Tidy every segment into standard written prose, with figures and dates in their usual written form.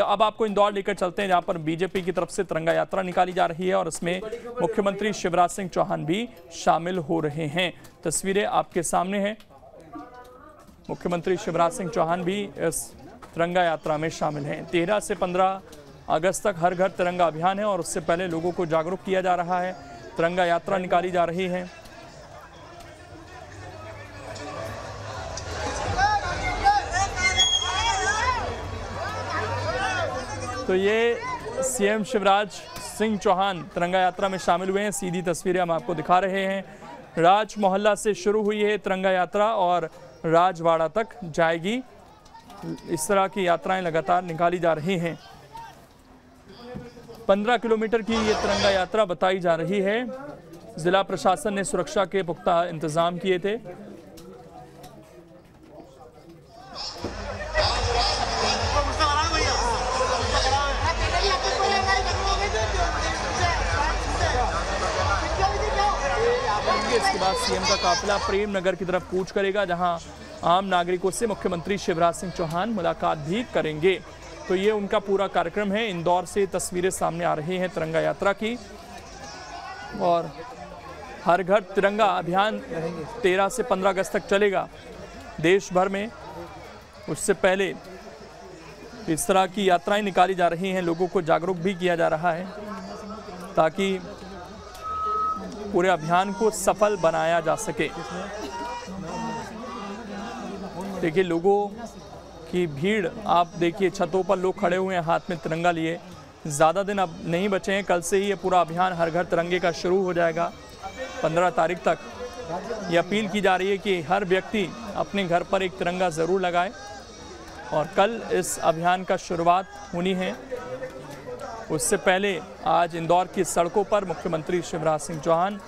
अब आपको इंदौर लेकर चलते हैं, जहां पर बीजेपी की तरफ से तिरंगा यात्रा निकाली जा रही है और इसमें मुख्यमंत्री शिवराज सिंह चौहान भी शामिल हो रहे हैं। तस्वीरें आपके सामने हैं। मुख्यमंत्री शिवराज सिंह चौहान भी इस तिरंगा यात्रा में शामिल हैं। 13 से 15 अगस्त तक हर घर तिरंगा अभियान है और उससे पहले लोगों को जागरूक किया जा रहा है। तिरंगा यात्रा निकाली जा रही है। तो ये सीएम शिवराज सिंह चौहान तिरंगा यात्रा में शामिल हुए हैं। सीधी तस्वीरें हम आपको दिखा रहे हैं। राज मोहल्ला से शुरू हुई है तिरंगा यात्रा और राजवाड़ा तक जाएगी। इस तरह की यात्राएं लगातार निकाली जा रही हैं। 15 किलोमीटर की ये तिरंगा यात्रा बताई जा रही है। जिला प्रशासन ने सुरक्षा के पुख्ता इंतजाम किए थे। इसके बाद सीएम का काफिला प्रेम नगर की तरफ कूच करेगा, जहां आम नागरिकों से मुख्यमंत्री शिवराज सिंह चौहान मुलाकात भी करेंगे। तो ये उनका पूरा कार्यक्रम है। इंदौर से तस्वीरें सामने आ रही हैं तिरंगा यात्रा की। और हर घर तिरंगा अभियान 13 से 15 अगस्त तक चलेगा देश भर में। उससे पहले इस तरह की यात्राएं निकाली जा रही हैं। लोगों को जागरूक भी किया जा रहा है ताकि पूरे अभियान को सफल बनाया जा सके। देखिए लोगों की भीड़, आप देखिए छतों पर लोग खड़े हुए हैं हाथ में तिरंगा लिए। ज़्यादा दिन अब नहीं बचे हैं। कल से ही ये पूरा अभियान हर घर तिरंगे का शुरू हो जाएगा। 15 तारीख तक ये अपील की जा रही है कि हर व्यक्ति अपने घर पर एक तिरंगा ज़रूर लगाए। और कल इस अभियान का शुरुआत होनी है। उससे पहले आज इंदौर की सड़कों पर मुख्यमंत्री शिवराज सिंह चौहान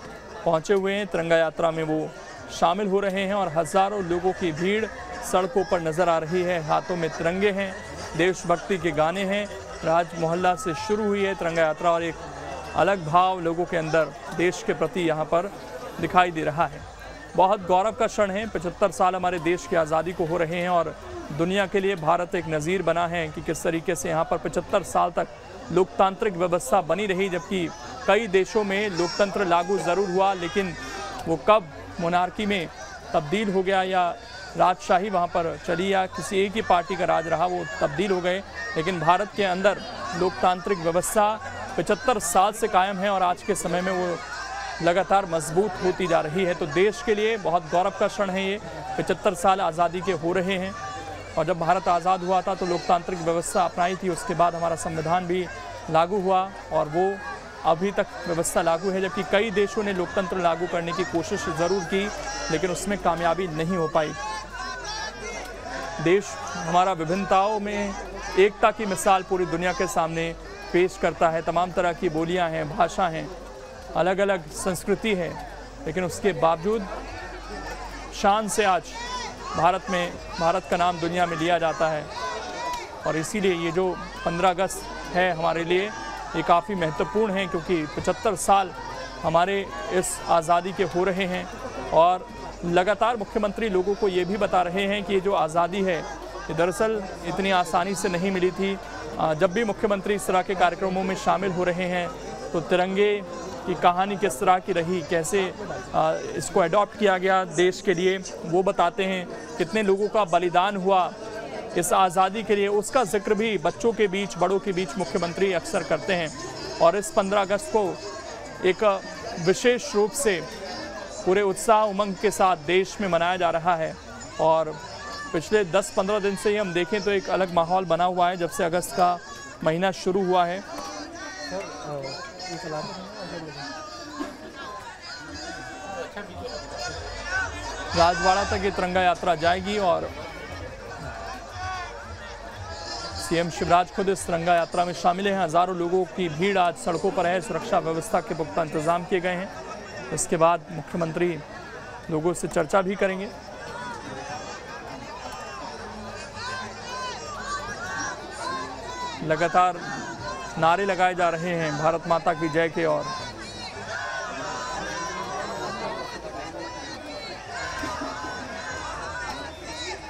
पहुंचे हुए हैं। तिरंगा यात्रा में वो शामिल हो रहे हैं और हज़ारों लोगों की भीड़ सड़कों पर नज़र आ रही है। हाथों में तिरंगे हैं, देशभक्ति के गाने हैं। राज मोहल्ला से शुरू हुई है तिरंगा यात्रा और एक अलग भाव लोगों के अंदर देश के प्रति यहाँ पर दिखाई दे रहा है। बहुत गौरव का क्षण है। 75 साल हमारे देश की आज़ादी को हो रहे हैं और दुनिया के लिए भारत एक नज़ीर बना है कि किस तरीके से यहाँ पर 75 साल तक लोकतांत्रिक व्यवस्था बनी रही। जबकि कई देशों में लोकतंत्र लागू ज़रूर हुआ, लेकिन वो कब मोनार्की में तब्दील हो गया या राजशाही वहाँ पर चली या किसी एक ही पार्टी का राज रहा, वो तब्दील हो गए। लेकिन भारत के अंदर लोकतांत्रिक व्यवस्था 75 साल से कायम है और आज के समय में वो लगातार मजबूत होती जा रही है। तो देश के लिए बहुत गौरव का क्षण है ये। 75 साल आज़ादी के हो रहे हैं और जब भारत आज़ाद हुआ था तो लोकतांत्रिक व्यवस्था अपनाई थी। उसके बाद हमारा संविधान भी लागू हुआ और वो अभी तक व्यवस्था लागू है। जबकि कई देशों ने लोकतंत्र लागू करने की कोशिश ज़रूर की, लेकिन उसमें कामयाबी नहीं हो पाई। देश हमारा विभिन्नताओं में एकता की मिसाल पूरी दुनिया के सामने पेश करता है। तमाम तरह की बोलियां हैं, भाषा हैं, अलग अलग संस्कृति है, लेकिन उसके बावजूद शान से आज भारत का नाम दुनिया में लिया जाता है। और इसीलिए ये जो 15 अगस्त है हमारे लिए ये काफ़ी महत्वपूर्ण है, क्योंकि 75 साल हमारे इस आज़ादी के हो रहे हैं। और लगातार मुख्यमंत्री लोगों को ये भी बता रहे हैं कि ये जो आज़ादी है ये दरअसल इतनी आसानी से नहीं मिली थी। जब भी मुख्यमंत्री इस तरह के कार्यक्रमों में शामिल हो रहे हैं तो तिरंगे की कहानी किस तरह की रही, कैसे इसको अडॉप्ट किया गया देश के लिए, वो बताते हैं। कितने लोगों का बलिदान हुआ इस आज़ादी के लिए, उसका जिक्र भी बच्चों के बीच, बड़ों के बीच मुख्यमंत्री अक्सर करते हैं। और इस 15 अगस्त को एक विशेष रूप से पूरे उत्साह उमंग के साथ देश में मनाया जा रहा है। और पिछले 10-15 दिन से ही हम देखें तो एक अलग माहौल बना हुआ है जब से अगस्त का महीना शुरू हुआ है। राजवाड़ा तक ये तिरंगा यात्रा जाएगी और सीएम शिवराज खुद इस तिरंगा यात्रा में शामिल हैं। हज़ारों लोगों की भीड़ आज सड़कों पर है। सुरक्षा व्यवस्था के पुख्ता इंतजाम किए गए हैं। इसके बाद मुख्यमंत्री लोगों से चर्चा भी करेंगे। लगातार नारे लगाए जा रहे हैं भारत माता की जय के। और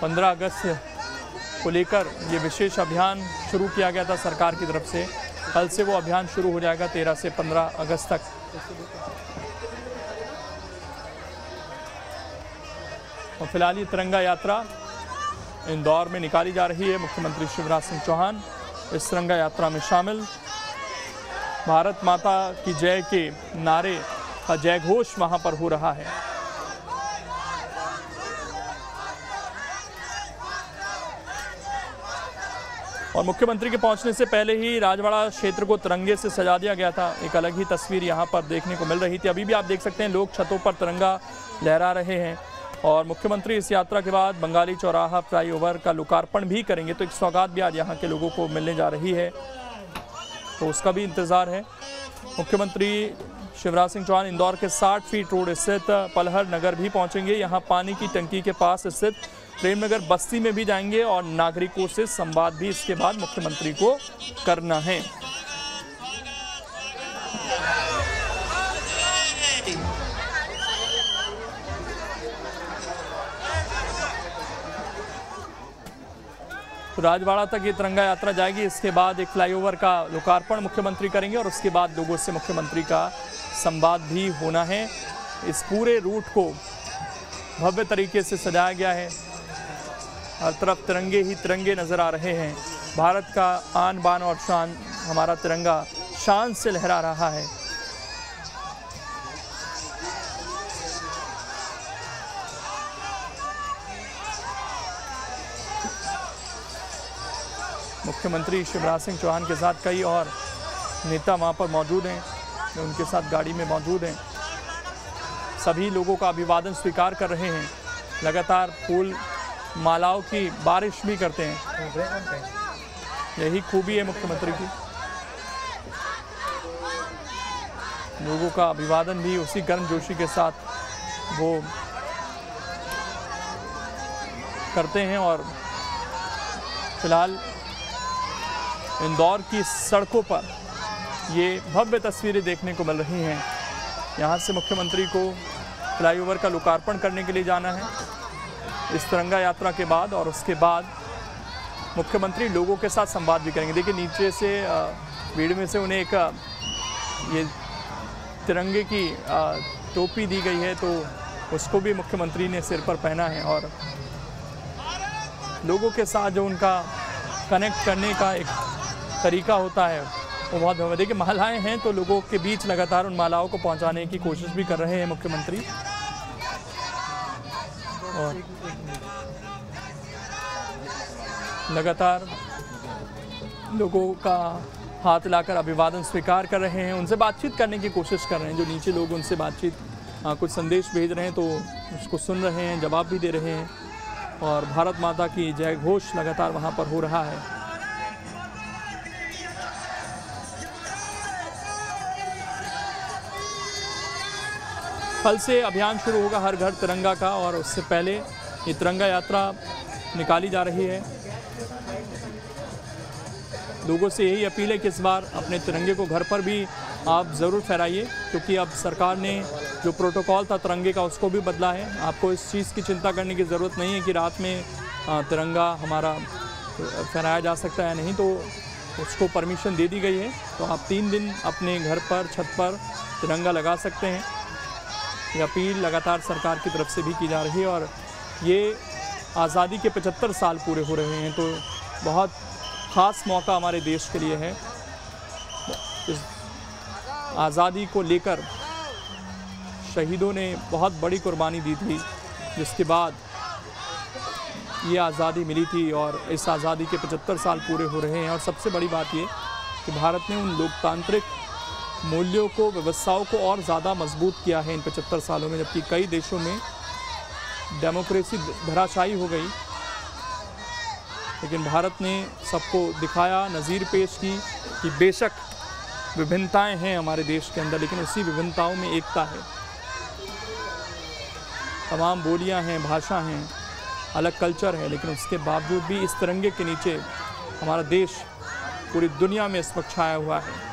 पंद्रह अगस्त को लेकर ये विशेष अभियान शुरू किया गया था सरकार की तरफ से। कल से वो अभियान शुरू हो जाएगा 13 से 15 अगस्त तक। और फिलहाल ये तिरंगा यात्रा इंदौर में निकाली जा रही है। मुख्यमंत्री शिवराज सिंह चौहान इस तिरंगा यात्रा में शामिल। भारत माता की जय के नारे का जय घोष वहां पर हो रहा है। और मुख्यमंत्री के पहुंचने से पहले ही राजवाड़ा क्षेत्र को तिरंगे से सजा दिया गया था। एक अलग ही तस्वीर यहां पर देखने को मिल रही थी। अभी भी आप देख सकते हैं लोग छतों पर तिरंगा लहरा रहे हैं। और मुख्यमंत्री इस यात्रा के बाद बंगाली चौराहा फ्लाईओवर का लोकार्पण भी करेंगे, तो एक सौगात भी आज यहाँ के लोगों को मिलने जा रही है, तो उसका भी इंतज़ार है। मुख्यमंत्री शिवराज सिंह चौहान इंदौर के 60 फीट रोड स्थित पलहर नगर भी पहुंचेंगे। यहाँ पानी की टंकी के पास स्थित प्रेम नगर बस्ती में भी जाएंगे और नागरिकों से संवाद भी इसके बाद मुख्यमंत्री को करना है। तो राजवाड़ा तक ये तिरंगा यात्रा जाएगी। इसके बाद एक फ्लाईओवर का लोकार्पण मुख्यमंत्री करेंगे और उसके बाद लोगों से मुख्यमंत्री का संवाद भी होना है। इस पूरे रूट को भव्य तरीके से सजाया गया है। हर तरफ तिरंगे ही तिरंगे नजर आ रहे हैं। भारत का आन बान और शान, हमारा तिरंगा शान से लहरा रहा है। मुख्यमंत्री शिवराज सिंह चौहान के साथ कई और नेता वहाँ पर मौजूद हैं, जो उनके साथ गाड़ी में मौजूद हैं। सभी लोगों का अभिवादन स्वीकार कर रहे हैं। लगातार फूल मालाओं की बारिश भी करते हैं। यही खूबी है मुख्यमंत्री की। लोगों का अभिवादन भी उसी गर्मजोशी के साथ वो करते हैं। और फिलहाल इंदौर की सड़कों पर ये भव्य तस्वीरें देखने को मिल रही हैं। यहाँ से मुख्यमंत्री को फ्लाईओवर का लोकार्पण करने के लिए जाना है इस तिरंगा यात्रा के बाद, और उसके बाद मुख्यमंत्री लोगों के साथ संवाद भी करेंगे। देखिए नीचे से भीड़ में से उन्हें एक ये तिरंगे की टोपी दी गई है, तो उसको भी मुख्यमंत्री ने सिर पर पहना है। और लोगों के साथ जो उनका कनेक्ट करने का एक तरीका होता है वो बहुत भव्य। देखिए मालाएं हैं, तो लोगों के बीच लगातार उन मालाओं को पहुंचाने की कोशिश भी कर रहे हैं मुख्यमंत्री। और लगातार लोगों का हाथ लाकर अभिवादन स्वीकार कर रहे हैं, उनसे बातचीत करने की कोशिश कर रहे हैं। जो नीचे लोग उनसे बातचीत कुछ संदेश भेज रहे हैं, तो उसको सुन रहे हैं, जवाब भी दे रहे हैं। और भारत माता की जय घोष लगातार वहाँ पर हो रहा है। कल से अभियान शुरू होगा हर घर तिरंगा का, और उससे पहले ये तिरंगा यात्रा निकाली जा रही है। लोगों से यही अपील है कि इस बार अपने तिरंगे को घर पर भी आप ज़रूर फहराइए, क्योंकि अब सरकार ने जो प्रोटोकॉल था तिरंगे का उसको भी बदला है। आपको इस चीज़ की चिंता करने की ज़रूरत नहीं है कि रात में तिरंगा हमारा फहराया जा सकता है, नहीं, तो उसको परमिशन दे दी गई है। तो आप 3 दिन अपने घर पर छत पर तिरंगा लगा सकते हैं। ये अपील लगातार सरकार की तरफ से भी की जा रही है। और ये आज़ादी के 75 साल पूरे हो रहे हैं, तो बहुत ख़ास मौका हमारे देश के लिए है। इस आज़ादी को लेकर शहीदों ने बहुत बड़ी कुर्बानी दी थी, जिसके बाद ये आज़ादी मिली थी। और इस आज़ादी के 75 साल पूरे हो रहे हैं। और सबसे बड़ी बात ये कि भारत ने उन लोकतांत्रिक मूल्यों को, व्यवस्थाओं को और ज़्यादा मजबूत किया है इन 75 सालों में, जबकि कई देशों में डेमोक्रेसी धराशायी हो गई। लेकिन भारत ने सबको दिखाया, नज़ीर पेश की कि बेशक विभिन्नताएं हैं हमारे देश के अंदर, लेकिन उसी विभिन्नताओं में एकता है। तमाम बोलियां हैं, भाषा हैं, अलग कल्चर है, लेकिन उसके बावजूद भी इस तिरंगे के नीचे हमारा देश पूरी दुनिया में इस वक्त छाया हुआ है।